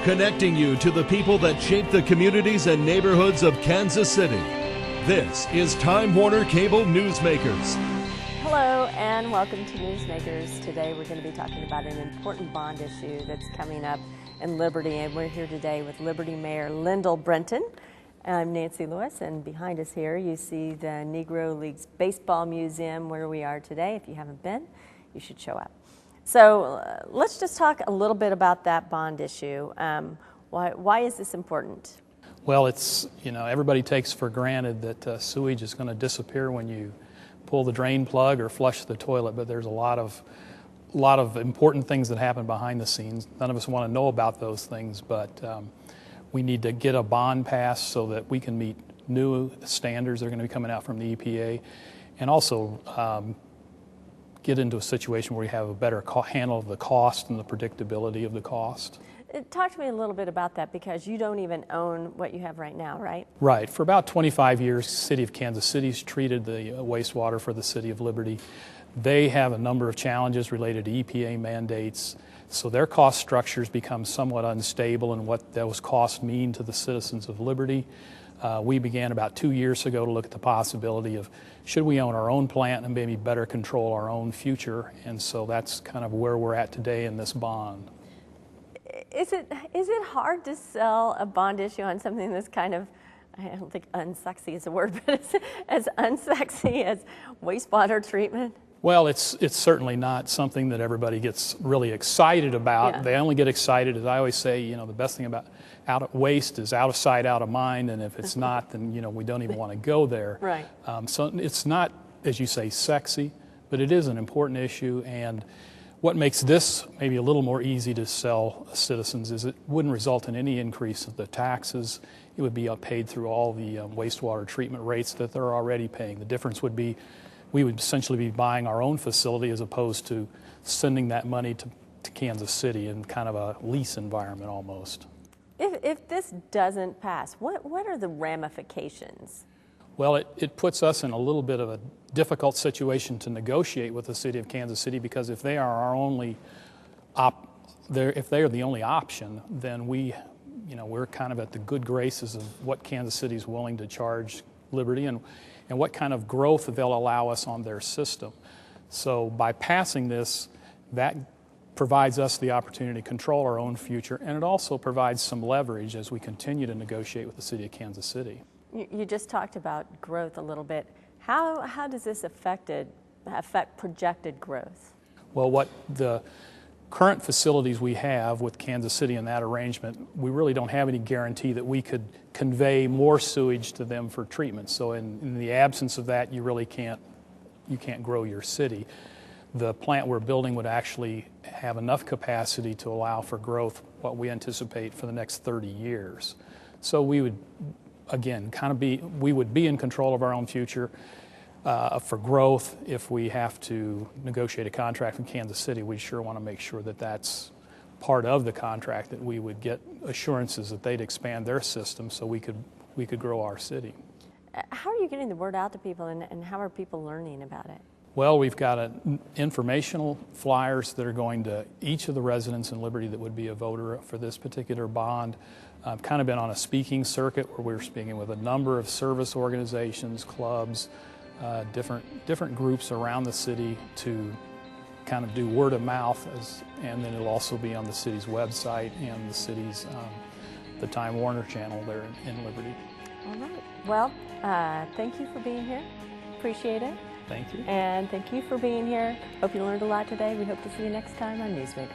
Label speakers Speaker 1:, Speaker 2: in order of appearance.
Speaker 1: connecting you to the people that shape the communities and neighborhoods of Kansas City. This is Time Warner Cable Newsmakers.
Speaker 2: Hello and welcome to Newsmakers. Today we're going to be talking about an important bond issue that's coming up in Liberty, and we're here today with Liberty Mayor Brenton. I'm Nancy Lewis, and behind us here you see the Negro Leagues Baseball Museum where we are today. If you haven't been, you should show up. So let's just talk a little bit about that bond issue. Why is this important?
Speaker 3: Well, it's, everybody takes for granted that sewage is going to disappear when you pull the drain plug or flush the toilet, but there's a lot of important things that happen behind the scenes. None of us want to know about those things, but we need to get a bond passed so that we can meet new standards that are going to be coming out from the EPA, and also get into a situation where we have a better handle of the cost and the predictability of the cost.
Speaker 2: Talk to me a little bit about that, because you don't even own what you have right now, right?
Speaker 3: Right. For about 25 years, the City of Kansas City's treated the wastewater for the City of Liberty. They have a number of challenges related to EPA mandates, so their cost structures become somewhat unstable in what those costs mean to the citizens of Liberty. We began about 2 years ago to look at the possibility of should we own our own plant and maybe better control our own future, and so that's kind of where we're at today in this bond.
Speaker 2: Is it hard to sell a bond issue on something that's kind of, I don't think unsexy is a word, but it's as unsexy as wastewater treatment?
Speaker 3: Well, it's certainly not something that everybody gets really excited about. Yeah. They only get excited, as I always say, the best thing about waste is out of sight, out of mind, and if it's not, then we don't even want to go there.
Speaker 2: Right.
Speaker 3: So it's not, as you say, sexy, but it is an important issue, and what makes this maybe a little more easy to sell citizens is it wouldn't result in any increase of the taxes. It would be paid through all the wastewater treatment rates that they're already paying. The difference would be we would essentially be buying our own facility as opposed to sending that money to Kansas City in kind of a lease environment almost.
Speaker 2: If this doesn't pass, what are the ramifications?
Speaker 3: Well, it puts us in a little bit of a difficult situation to negotiate with the City of Kansas City, because if they are our only if they are the only option, then we're kind of at the good graces of what Kansas City is willing to charge Liberty and what kind of growth they'll allow us on their system. So by passing this, that provides us the opportunity to control our own future, and it also provides some leverage as we continue to negotiate with the City of Kansas City.
Speaker 2: You just talked about growth a little bit. How does this affect projected growth?
Speaker 3: Well, what the current facilities we have with Kansas City in that arrangement, we really don't have any guarantee that we could convey more sewage to them for treatment. So in the absence of that, you really can't grow your city. The plant we're building would actually have enough capacity to allow for growth, what we anticipate for the next 30 years. So we would, again, we would be in control of our own future for growth. If we have to negotiate a contract in Kansas City, we sure want to make sure that that's part of the contract, that we would get assurances that they'd expand their system so we could grow our city.
Speaker 2: How are you getting the word out to people, and how are people learning about it?
Speaker 3: Well, we've got informational flyers that are going to each of the residents in Liberty that would be a voter for this particular bond. I've kind of been on a speaking circuit where we're speaking with a number of service organizations, clubs, different groups around the city to kind of do word of mouth, and then it'll also be on the city's website and the city's the Time Warner channel there in Liberty.
Speaker 2: All right. Well, thank you for being here. Appreciate it.
Speaker 3: Thank you.
Speaker 2: And thank you for being here. Hope you learned a lot today. We hope to see you next time on Newsmakers.